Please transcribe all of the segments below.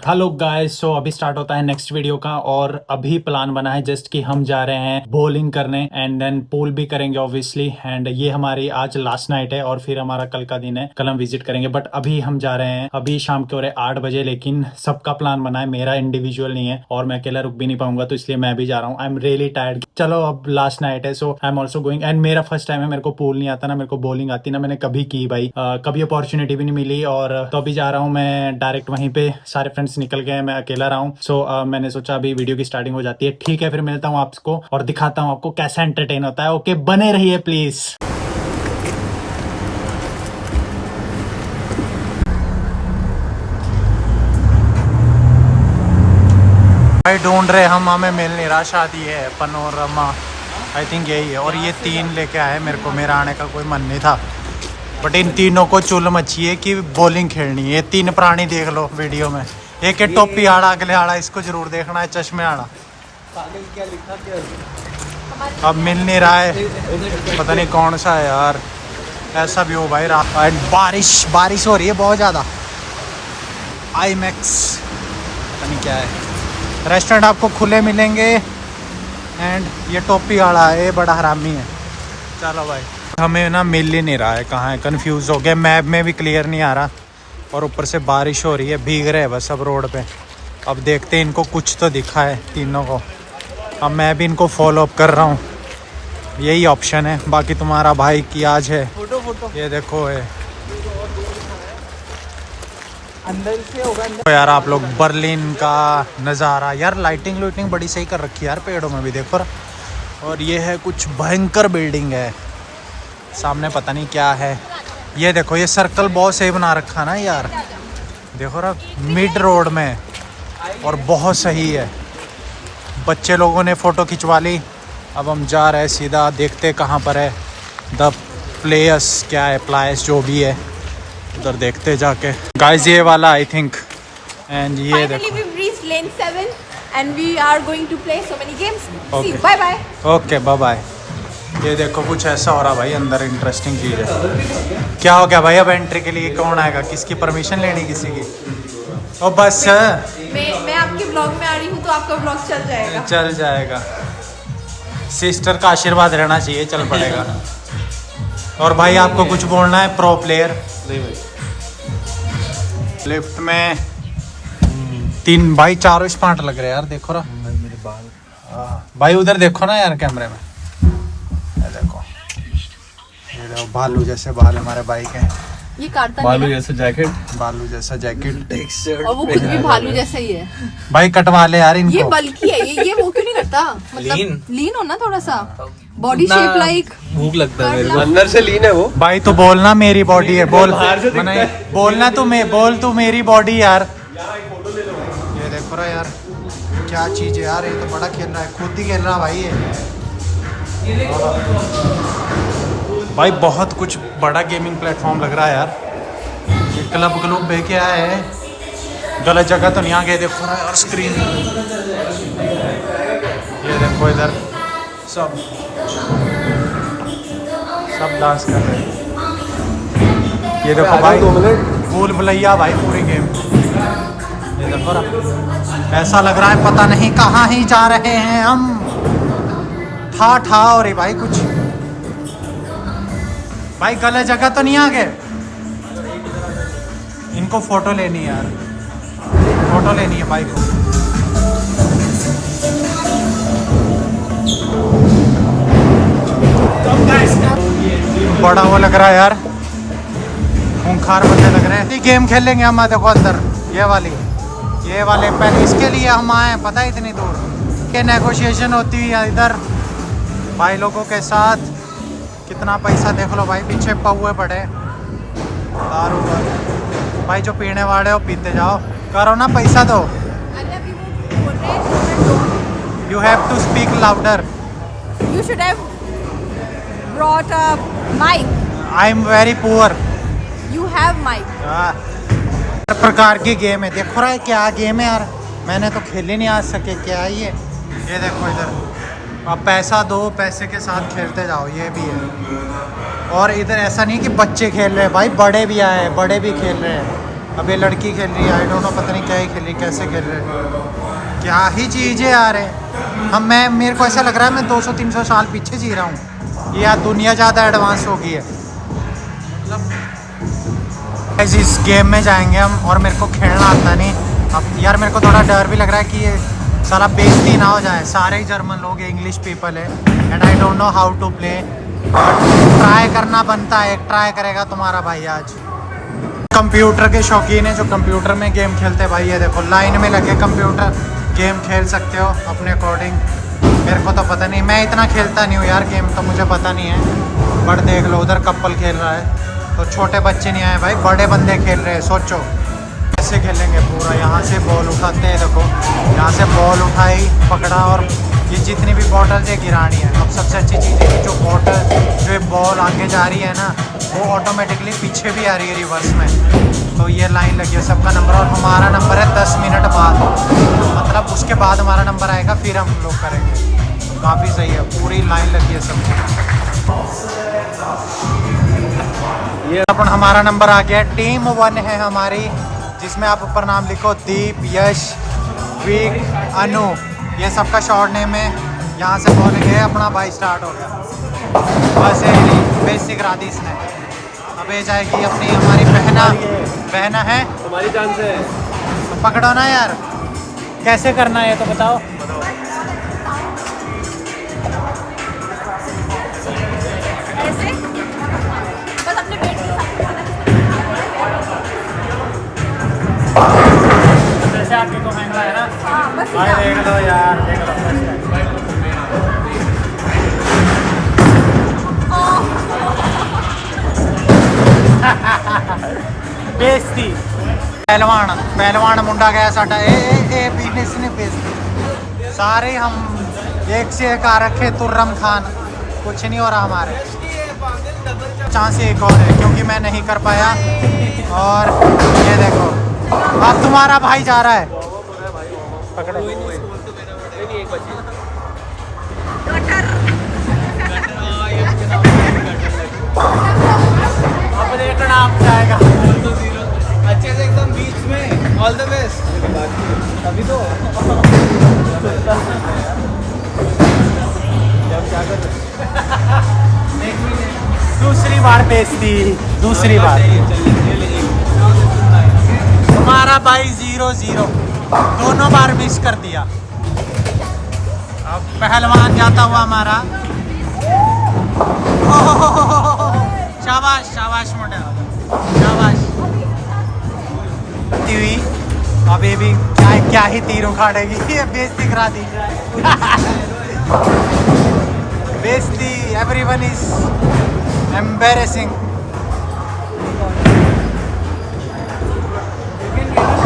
Hello guys, सो अभी start होता है नेक्स्ट वीडियो का। और अभी प्लान बना है जस्ट कि हम जा रहे हैं बॉलिंग करने एंड देन पूल भी करेंगे ऑब्वियसली। एंड ये हमारी आज लास्ट नाइट है और फिर हमारा कल का दिन है, कल हम विजिट करेंगे। बट अभी हम जा रहे हैं, अभी शाम के हो रहे 8 बजे। लेकिन सबका प्लान बना है, मेरा इंडिविजुअल नहीं है और मैं अकेला रुक भी नहीं पाऊंगा, तो इसलिए मैं भी जा रहा हूँ। I am really tired. चलो अब लास्ट नाइट है, so I am also going. And मेरा फर्स्ट टाइम है, मेरे को पूल नहीं आता ना मेरे को बॉलिंग आती ना मैंने कभी की भाई। कभी अपॉर्चुनिटी भी नहीं मिली। और तो अभी जा रहा हूँ मैं डायरेक्ट वहीं पे, सारे फ्रेंड्स निकल गए हैं, मैं अकेला रहा हूँ। सो मैंने सोचा अभी वीडियो की स्टार्टिंग हो जाती है। ठीक है, फिर मिलता हूँ आपको और दिखाता हूँ आपको कैसा एंटरटेन होता है। ओके, बने रहिए प्लीज। भाई ढूंढ रहे हम, हमें मिल नहीं रहा। शादी है पनोरमा, आई थिंक यही है। और ये 3 लेके आए मेरे को, मेरा आने का कोई मन नहीं था। बट इन तीनों को चुल मची है कि बॉलिंग खेलनी है। ये 3 प्राणी देख लो वीडियो में। एक है टोपी आड़ा, अगले आड़ा, इसको जरूर देखना है, चश्मे आड़ा। क्या लिखा क्या? अब मिल नहीं रहा है, पता नहीं कौन सा है यार। ऐसा भी हो भाई रात, बारिश हो रही है बहुत ज़्यादा। IMAX पता नहीं क्या है। रेस्टोरेंट आपको खुले मिलेंगे। एंड ये टोपी आड़ा है, ये बड़ा हरामी है। चलो भाई, हमें ना मिल ही नहीं रहा है, कहाँ है, कंफ्यूज हो गया। मैप में भी क्लियर नहीं आ रहा और ऊपर से बारिश हो रही है, भीग रहे हैं बस अब रोड पे। अब देखते हैं, इनको कुछ तो दिखा है तीनों को। अब मैं भी इनको फॉलो अप कर रहा हूँ, यही ऑप्शन है। बाकी तुम्हारा भाई की आज है फोटो ये देखो है। अंदर से होगा अंदर। तो यार आप लोग बर्लिन का नज़ारा, यार लाइटिंग बड़ी सही कर रखी है यार, पेड़ों में भी देखो। और ये है कुछ भयंकर बिल्डिंग है सामने, पता नहीं क्या है। ये देखो, ये सर्कल बहुत सही बना रखा ना यार, देखो ना, मिड रोड में। और बहुत सही है। बच्चे लोगों ने फ़ोटो खिंचवा ली। अब हम जा रहे हैं सीधा, देखते कहाँ पर है द प्लेस, क्या है प्लायस जो भी है, उधर देखते जाके। गाइस ये वाला आई थिंक। एंड ये देखो। Finally we've reached lane 7 and we are going to play so many games. Okay. See, bye bye. Okay bye bye. ये देखो कुछ ऐसा हो रहा भाई अंदर, इंटरेस्टिंग चीज़ है। क्या हो गया भाई, अब एंट्री के लिए कौन आएगा, किसकी परमिशन लेनी किसी की? ओ बस मैं आपके ब्लॉग में आ रही हूँ तो आपका ब्लॉग चल जाएगा। चल जाएगा, सिस्टर का आशीर्वाद रहना चाहिए, चल पड़ेगा। और भाई आपको कुछ बोलना है, प्रो प्लेयर? लिफ्ट में 3 भाई, 4 स्पार्ट लग रहे हैं यार, देखो ना मेरे बाल। भाई उधर देखो ना यार कैमरे में, ये देखो, ये देखो भालू जैसे बाल हमारे बाइक हैं। ये काटता बालू नहीं जैसा जैकेट, भालू जैसा जैकेट, है और वो खुद भी भालू जैसा ही है। भाई कटवा ले यार इनको। ये बल्कि है, ये वो क्यों नहीं करता, मतलब लीन हो ना थोड़ा सा, बॉडी शेप लाइक। भूख लगता है मेरे को, अंदर से लीन है वो। भाई तू बोलना मेरी बॉडी है, बोल बाहर से दिखता है। बोलना बोल तू मेरी बॉडी यार। ये देखो ना यार क्या चीज है यार, ये तो बड़ा खेल रहा है, खुद ही खेल रहा भाई ये। भाई बहुत कुछ बड़ा गेमिंग प्लेटफॉर्म लग रहा है यार। ये क्लब ग्लोब बह के आया है, गलत जगह तो नहीं आ गए। देखो ना यार स्क्रीन, ये देखो इधर सब डांस कर रहे हैं। ये देखो भाई भूल भुलैया भाई पूरी गेम। ये देखो ना, ऐसा लग रहा है पता नहीं कहाँ ही जा रहे हैं हम। ठा हो रही भाई कुछ। भाई गलत जगह तो नहीं आ गए? इनको फोटो लेनी है यार, फोटो लेनी है भाई को। बड़ा वो लग रहा है यार, खूंखार बंदे लग रहे हैं। गेम खेलेंगे हम, देखो अंदर ये वाले पहले इसके लिए हम आए, पता है इतनी दूर। ये नेगोशिएशन होती है इधर भाई लोगों के साथ। कितना पैसा देख लो भाई, पीछे पौए पड़े दारू भाई। जो पीने वाले हो पीते जाओ, करो ना, पैसा दो। You have to speak louder. You should have brought a mic. I am very poor. You have mic. हर प्रकार की गेम है, देखो रहा है क्या गेम है यार, मैंने तो खेले नहीं आज सके। क्या है ये देखो इधर, अब पैसा दो, पैसे के साथ खेलते जाओ, ये भी है। और इधर ऐसा नहीं कि बच्चे खेल रहे हैं भाई, बड़े भी आए हैं, बड़े भी खेल रहे हैं। अब ये लड़की खेल रही है, आई डोंट नो, पता नहीं क्या ही खेल रही, कैसे खेल रहे हैं, क्या ही चीज़ें आ रहे हैं। हम मैं मेरे को ऐसा लग रहा है मैं 200-300 साल पीछे जी रहा हूँ, ये यार दुनिया ज़्यादा एडवांस हो गई है। मतलब इस गेम में जाएंगे हम, और मेरे को खेलना आता नहीं। अब यार मेरे को थोड़ा डर भी लग रहा है कि ये साला बेइज्जती ना हो जाए, सारे ही जर्मन लोग, इंग्लिश पीपल है, and I don't know how to play, but try करना बनता है, एक ट्राई करेगा तुम्हारा भाई आज। कंप्यूटर के शौकीन है जो कंप्यूटर में गेम खेलते हैं भाई, ये देखो लाइन में लगे कंप्यूटर, गेम खेल सकते हो अपने अकॉर्डिंग। मेरे को तो पता नहीं, मैं इतना खेलता नहीं हूँ यार गेम, तो मुझे पता नहीं है, बट देख लो उधर कपल खेल रहा है, तो छोटे बच्चे नहीं आए भाई, बड़े बंदे खेल रहे हैं। सोचो कैसे खेलेंगे पूरा, यहाँ से बॉल उठाते हैं, देखो यहाँ से बॉल उठाई, पकड़ा, और ये जितनी भी बॉटल्स है गिरानी है। अब सबसे अच्छी चीज़ है जो बॉटल, जो बॉल आगे जा रही है ना, वो ऑटोमेटिकली पीछे भी आ रही है रिवर्स में, तो ये लाइन लगी है सबका नंबर, और हमारा नंबर है 10 मिनट बाद, मतलब उसके बाद हमारा नंबर आएगा, फिर हम लोग करेंगे। काफ़ी सही है, पूरी लाइन लगी है सबकी। ये अपन हमारा नंबर आ गया, टीम 1 है हमारी, जिसमें आप ऊपर नाम लिखो, दीप, यश, विक, अनु, ये सबका शॉर्ट नेम है। यहाँ से बॉल गए, अपना भाई स्टार्ट हो गया, बस यही बेसिक करा दी इसने। अब ये जाएगी अपनी हमारी बहना है, हमारी जान से तो पकड़ो ना यार, कैसे करना है तो बताओ। ऐसे बस अपने पेट के साथ खाना, जैसे आपके को महंगा है ना हाँ बस भाई, इतना। देख लो यार, देख लो बेइज्जती। पहलवान मुंडा गया साडा, ए बिजनेस ने बेइज्जती, सारे हम एक से एक आ रखे, तुर्रम खान, कुछ नहीं हो रहा हमारे। चांस एक और है क्योंकि मैं नहीं कर पाया, और ये देखो अब तुम्हारा भाई जा रहा है, पकड़ो। अब देखना आप जाएगा अच्छे से एकदम बीच में, ऑल द बेस्ट। अभी तो क्या कर दूसरी बार बेइज्जती, दूसरी बार। हमारा भाई 0-0 दोनों बार मिस कर दिया। अब पहलवान जाता हुआ हमारा, शाबाश शाबाश मुंडा, शाबाश। हुई अब ये भी क्या ही तीर उखाड़ेगी, ये बेइज्जती करा दी। बेइज्जती, एवरीवन इज एम्बैरेसिंग।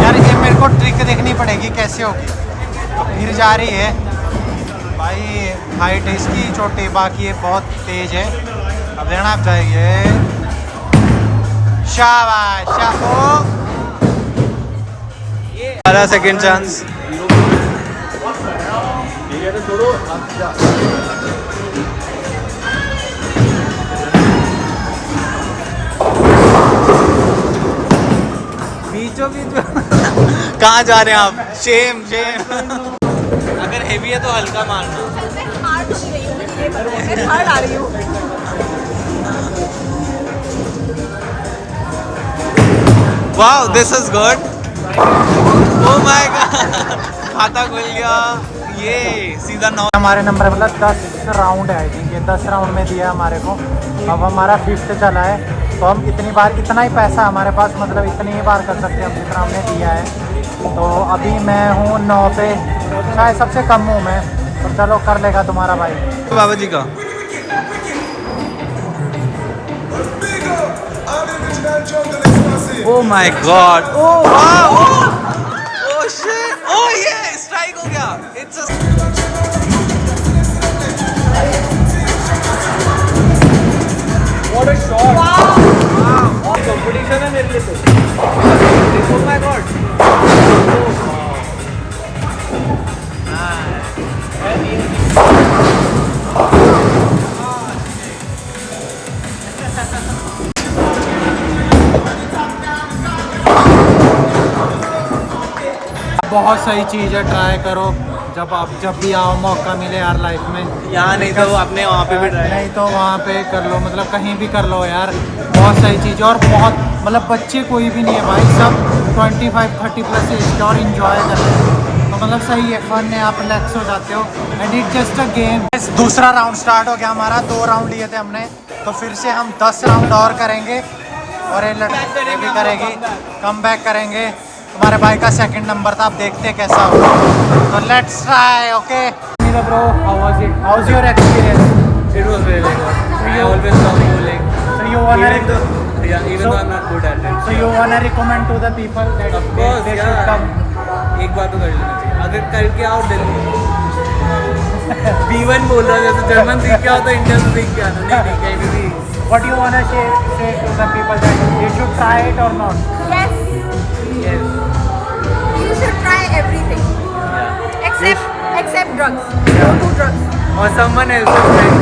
यार ये मेरे को ट्रिक देखनी पड़ेगी कैसे होगी। फिर जा रही है भाई, हाइट इसकी छोटी, बाकी ये बहुत तेज है। अब देखना आप जाएंगे, शाबाश शाबाश। 12 सेकंड चांस। बीचों बीच कहाँ जा रहे हैं आप? शेम अगर हेवी है तो हल्का मारना। मैं हार्ड हो रही हूँ, मुझे ये पता है, मैं हार्ड आ रही हूँ। Wow, this is good. Oh my God, खाता खुल गया। ये सीधा 9। हमारे नंबर मतलब 10 राउंड है, आई थिंक ये 10 राउंड में दिया हमारे को। अब हमारा 5th चला है, तो हम इतनी बार, इतना ही पैसा हमारे पास, मतलब इतनी ही बार कर सकते हैं हम जितना हमने दिया है। तो अभी मैं हूँ 9 पे, शायद सबसे कम हूँ मैं, तो चलो कर लेगा तुम्हारा भाई। बाबा जी का oh my God, oh wow, oh shit, oh ये स्ट्राइक हो गया। It's what a shot, wow, competition है मेरे लिए तो। ओह माय गॉड, बहुत सही चीज़ है, ट्राई करो जब आप जब भी आओ, मौका मिले यार लाइफ में। यहाँ नहीं तो अपने वहाँ पे भी ट्राई। नहीं तो वहाँ पे कर लो, मतलब कहीं भी कर लो यार, बहुत सही चीज़ है। और बहुत मतलब बच्चे कोई भी नहीं है भाई, सब 25-30 प्लस एज के और इन्जॉय कर रहे हैं, तो मतलब सही है, फन है, आप रिलैक्स हो जाते हो and it just a game. दूसरा राउंड स्टार्ट हो गया हमारा, 2 राउंड लिए थे हमने, तो फिर से हम 10 राउंड और करेंगे और ये लड़की भी करेगी, कम बैक करेंगे। तुम्हारे भाई का सेकंड नंबर था, अब देखते हैं कैसा होगा, तो let's try. Okay bro, how was it, how was your experience? It was really good. I always love bowling. So you wanna Even though I'm not good at it. so you wanna recommend to the people that Of course, they should yeah. come? एक बार तो कर लेना चाहिए, अगर करके आओ Delhi. B1 बोल रहा है, जैसे जर्मन सीख के आओ तो इंडिया से सीख के आना, नहीं कहीं भी। What do you wanna say to the people that they should try it or not? Yes, Yes. you should try everything Yeah. except drugs. No do drugs. Or someone else's friend.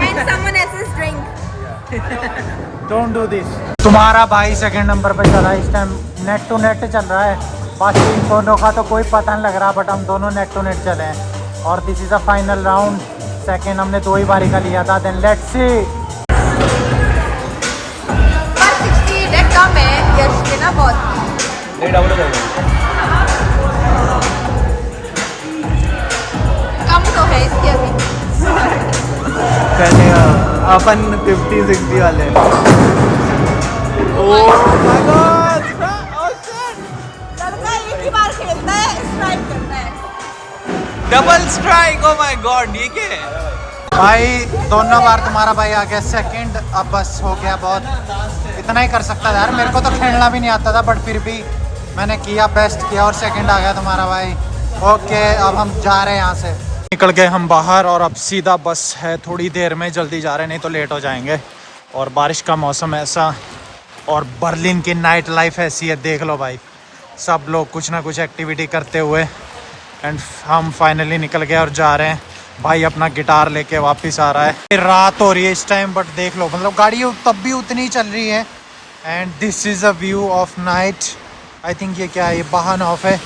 And someone else's drink. Don't do this. तुम्हारा भाई second number पे चला, इस time net to net चल रहा है, बाकी इन दोनों का तो कोई पता नहीं लग रहा, बट हम दोनों नेट टू नेट चले हैं। और this is a final round, second हमने 2 ही बारी का लिया था। Then let's see. 160 रेट कम है यश के ना बहुत। नहीं डबल हो जाएगा। कम तो है इसकी अभी। पहले अपन 50-60 वाले। लड़का एक ही बार खेलता है, स्ट्राइक करता है। Double strike, oh my God, ये क्या है? भाई दोनों बार तुम्हारा भाई आ गया सेकंड, अब बस हो गया, बहुत इतना ही कर सकता था यार। मेरे को तो खेलना भी नहीं आता था, बट फिर भी मैंने किया, बेस्ट किया और सेकंड आ गया तुम्हारा भाई। ओके, अब हम जा रहे हैं यहाँ से, निकल गए हम बाहर और अब सीधा बस है, थोड़ी देर में जल्दी जा रहे हैं, नहीं तो लेट हो जाएंगे। और बारिश का मौसम ऐसा, और बर्लिन की नाइट लाइफ ऐसी है, देख लो भाई, सब लोग कुछ ना कुछ एक्टिविटी करते हुए। एंड हम फाइनली निकल गए और जा रहे हैं। भाई अपना गिटार लेके वापस आ रहा है। रात हो रही है इस टाइम, बट देख लो, मतलब गाड़ी तब भी उतनी ही चल रही है। And this is a view of night. I think ये क्या है, ये बाहन ऑफ है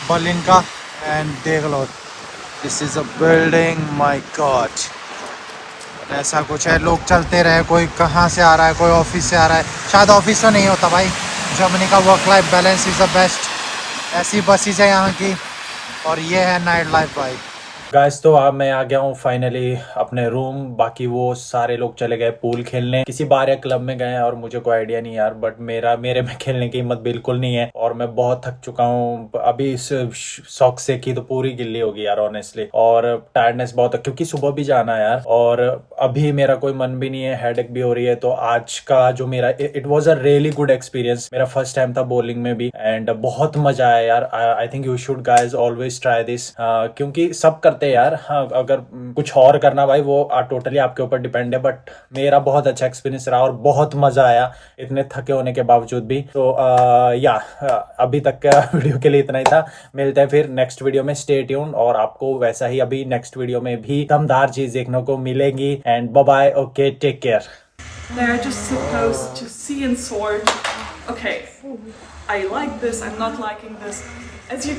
बर्लिन का। एंड देख लो, this is a building, my God, ऐसा कुछ है। लोग चलते रहे, कोई कहाँ से आ रहा है, कोई ऑफिस से आ रहा है, शायद ऑफिस तो नहीं होता भाई। जर्मनी का work life balance is the best. ऐसी बसेस है यहाँ की, और ये है नाइट लाइफ भाई। गाइस, तो अब मैं आ गया हूँ फाइनली अपने रूम। बाकी वो सारे लोग चले गए पूल खेलने, किसी बार या क्लब में गए, और मुझे कोई आइडिया नहीं यार, बट मेरे में खेलने की हिम्मत बिल्कुल नहीं है। और मैं बहुत थक चुका हूँ अभी, इस शौक से की तो पूरी गिल्ली होगी यार ऑनेस्टली, और टायर्डनेस बहुत है क्योंकि सुबह भी जाना है यार, और अभी मेरा कोई मन भी नहीं है, हेडेक भी हो रही है। तो आज का जो मेरा, it was a really good experience. मेरा फर्स्ट टाइम था बॉलिंग में भी, एंड बहुत मजा आया यार। I think you should guys always try this, क्योंकि सब करते हैं यार। हाँ, अगर कुछ और करना भाई, वो टोटली आपके ऊपर डिपेंड है, बट मेरा बहुत अच्छा एक्सपीरियंस रहा और बहुत मजा आया इतने थके होने के बावजूद भी। तो या अभी तक का वीडियो के लिए इतना ही था। मिलते हैं फिर नेक्स्ट वीडियो में, स्टे ट्यून्ड, और आपको वैसा ही अभी नेक्स्ट वीडियो में भी दमदार चीज देखने को मिलेगी। And bye bye, okay, take care. They're just supposed to see and sort. Okay, I like this, I'm not liking this. As you